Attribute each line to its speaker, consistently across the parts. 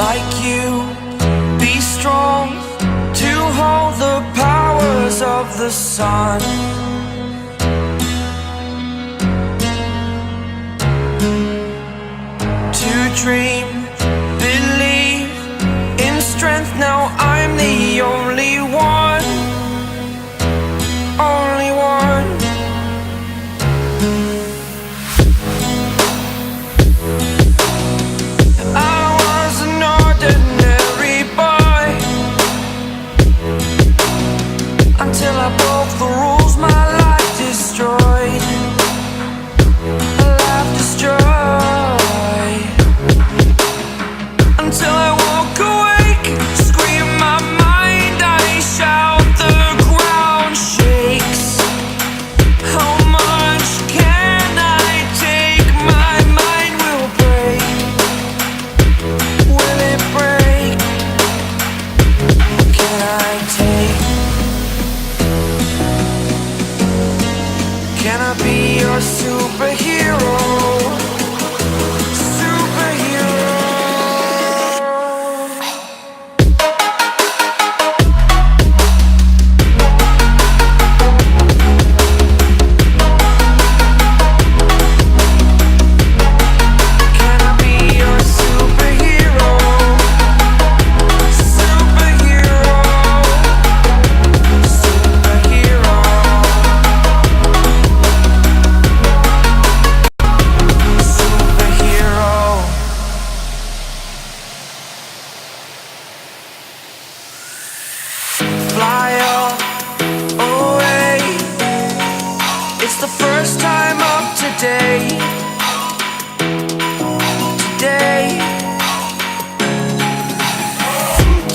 Speaker 1: like you. Be strong to hold the powers of the sun. To dream, believe in strength. Now I'm the only one, only one. I was an ordinary boy until I broke the rules. My life destroyed, life destroyed. Until I woke awake, scream my mind, I shout, the ground shakes. How much can I take? My mind will break. Will it break? What can I take? Can I be your superhero? Fly away. It's the first time of today. Today.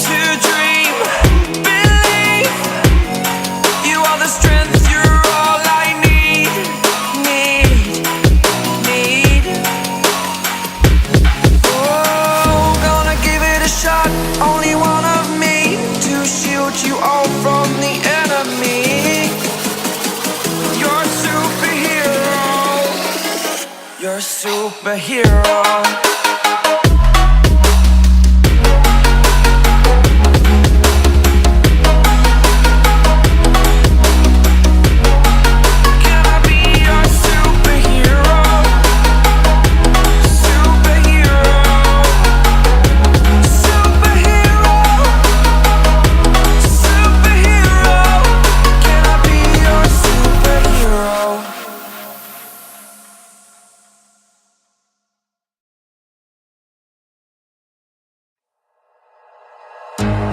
Speaker 1: To dream, believe. You are the strength, you're all I need. Need. Oh, gonna give it a shot. Only one of me to shield you all from the enemy. You're a superhero. You're a superhero. Can I be your superhero? Superhero. Superhero. Superhero. Can I be your superhero?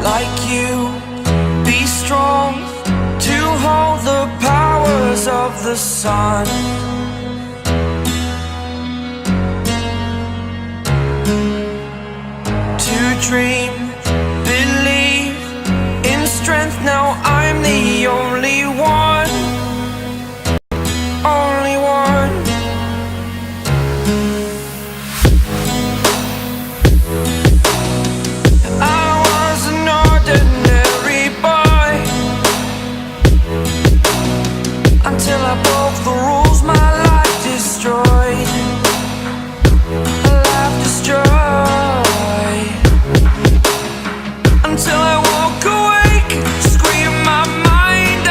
Speaker 1: Like you, be strong to hold the powers of the sun. To dream, believe in strength. Now I'm the only one, only one. I was an ordinary boy until I broke the rules. My life destroyed, life destroyed. Until I woke awake, scream my mind,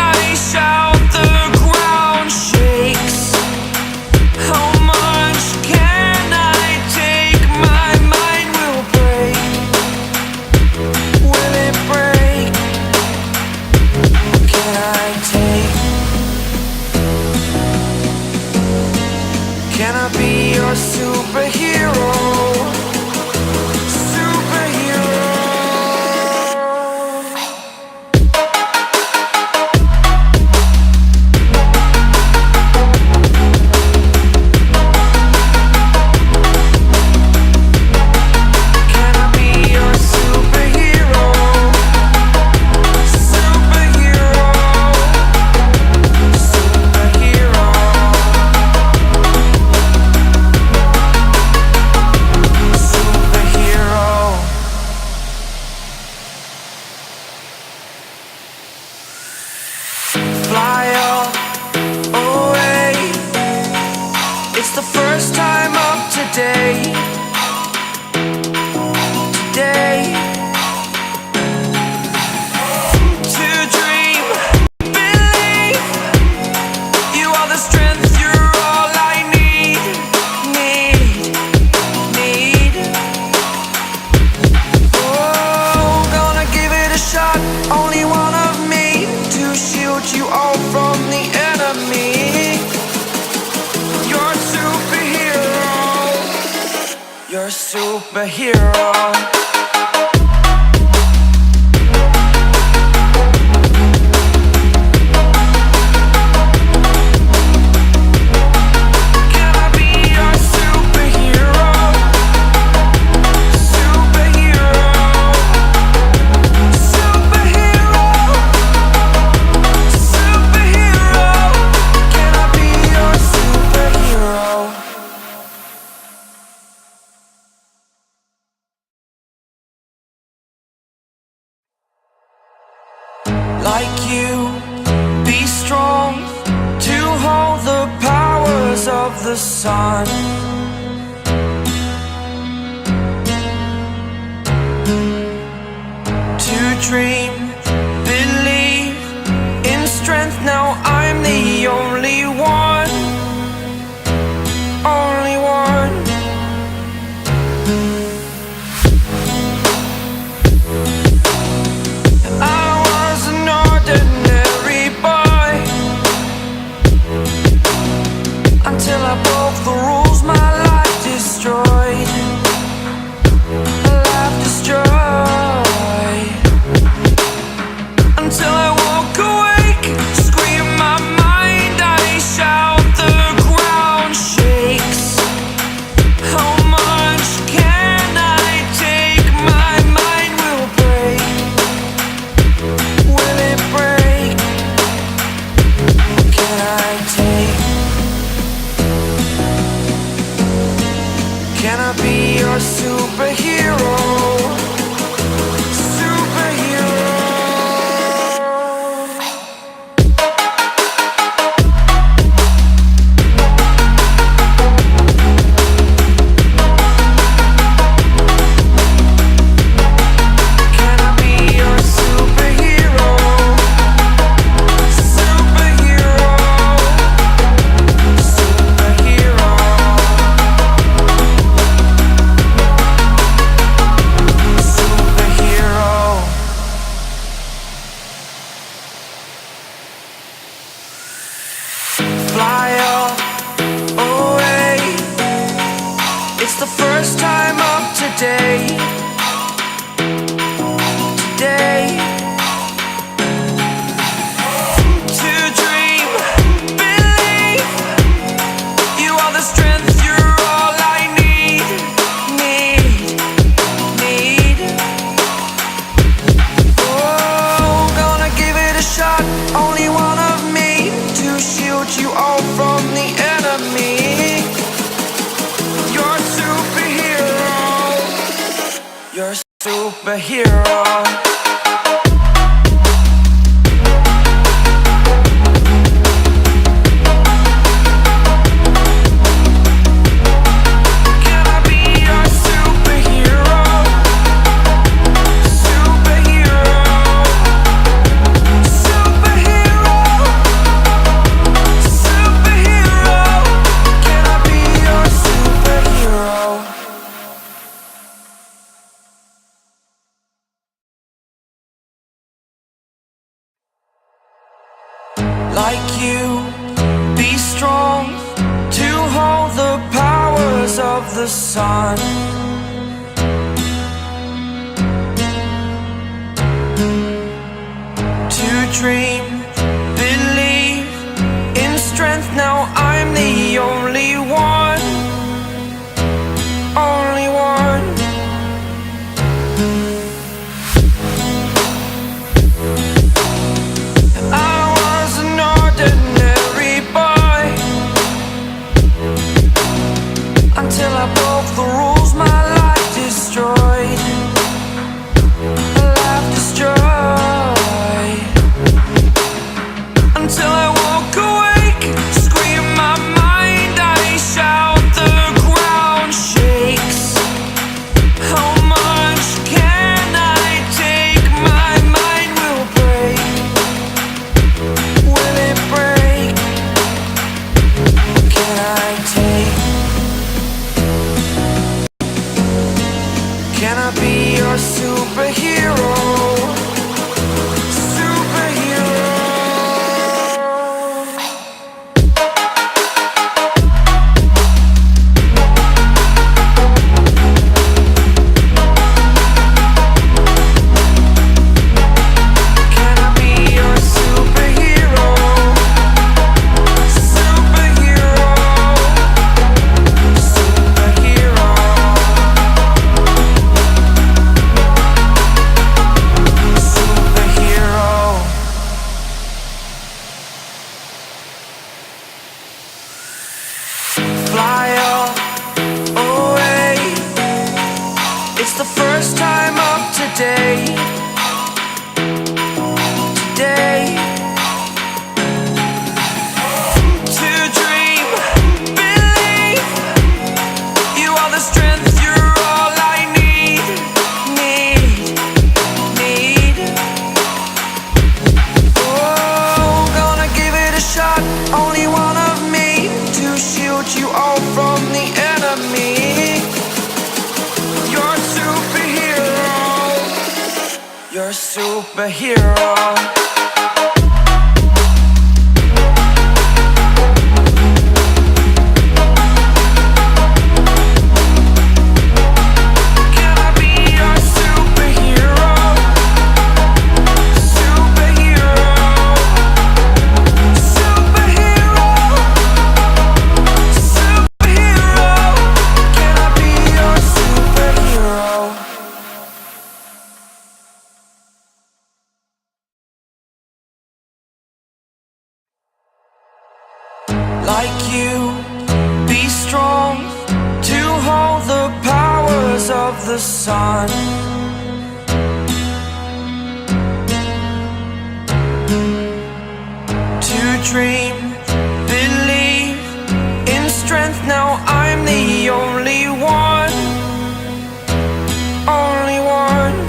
Speaker 1: You're a superhero. Like you, be strong to hold the powers of the sun. To dream, believe in strength. Now I'm the only one, only one. Until I broke the rules, my life destroyed. Life destroyed. Until I woke awake, scream my mind, I shout, the ground shakes. How much can I take? My mind will break. Will it break? Can I take? Can I be your superhero? Superhero. Can I be your superhero? Superhero. Superhero. Fly up away. It's the first time of today. Today. To dream, believe. You are the strength, you're all I need. Need. Oh, gonna give it a shot. Only one of me to shield you all from the enemy. You're a superhero. You're a superhero. Can I be your superhero? Superhero. Superhero. Superhero. Can I be your superhero? Like you, be strong to hold the powers of the sun. To dream, believe in strength. Now I'm the only one, only one. I was an ordinary boy until I broke the rules, my life destroyed. Life destroyed. Until I woke awake, scream my mind, I shout, the ground shakes. How much can I take? My mind will break. Will it break? Can I take? Can I be your superhero? Superhero. superhero. Like you, be strong to hold the powers of the sun. To dream, believe in strength. Now I'm the only one, only one.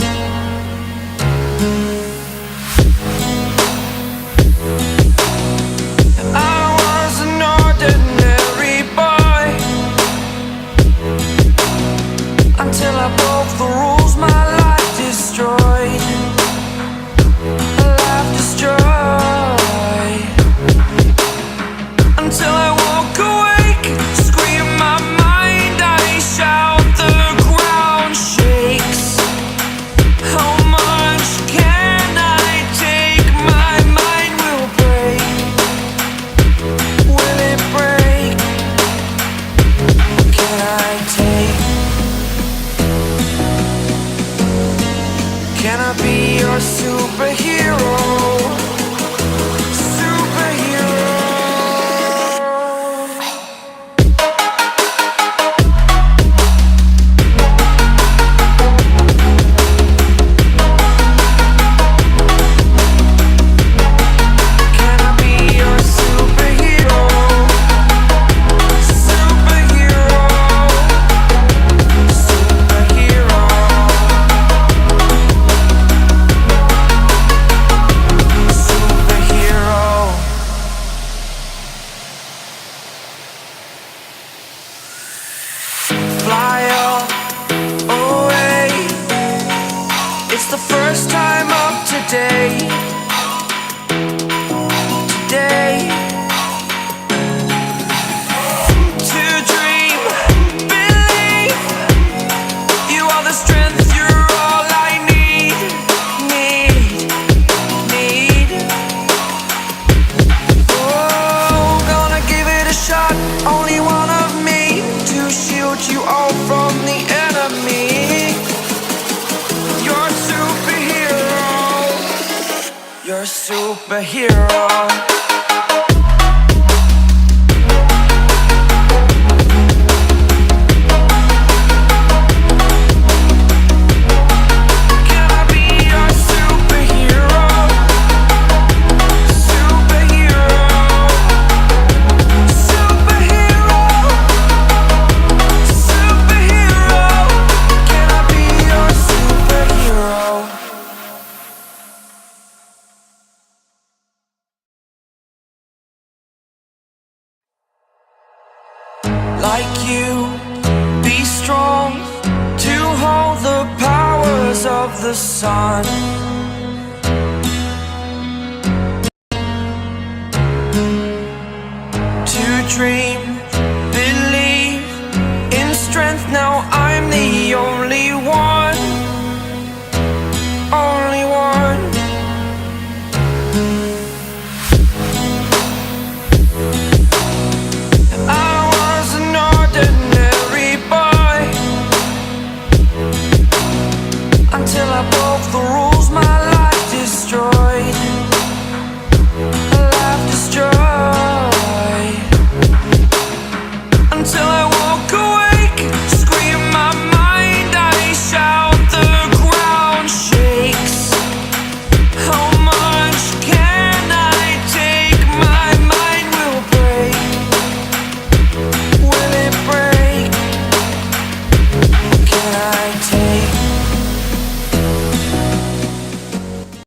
Speaker 1: Until I broke the rules, my life destroyed. A life destroyed. Until I woke awake, scream my mind, I shout, the ground shakes. How much can I take? My mind will break. Will it break? What can I take? Can I be your superhero? Superhero. Can I be your superhero? Superhero. Superhero. Fly away. It's the first time of today. Today. To dream, believe. You are the strength, you're all I need. Need. Oh, gonna give it a shot. Only one of me to shield you all from the enemy. You're a superhero. You're a superhero. Can I be your superhero? Superhero. Superhero. Superhero. Can I be your superhero? Like you, be strong to hold the powers of the sun. To dream, believe in strength. Now I'm the only one.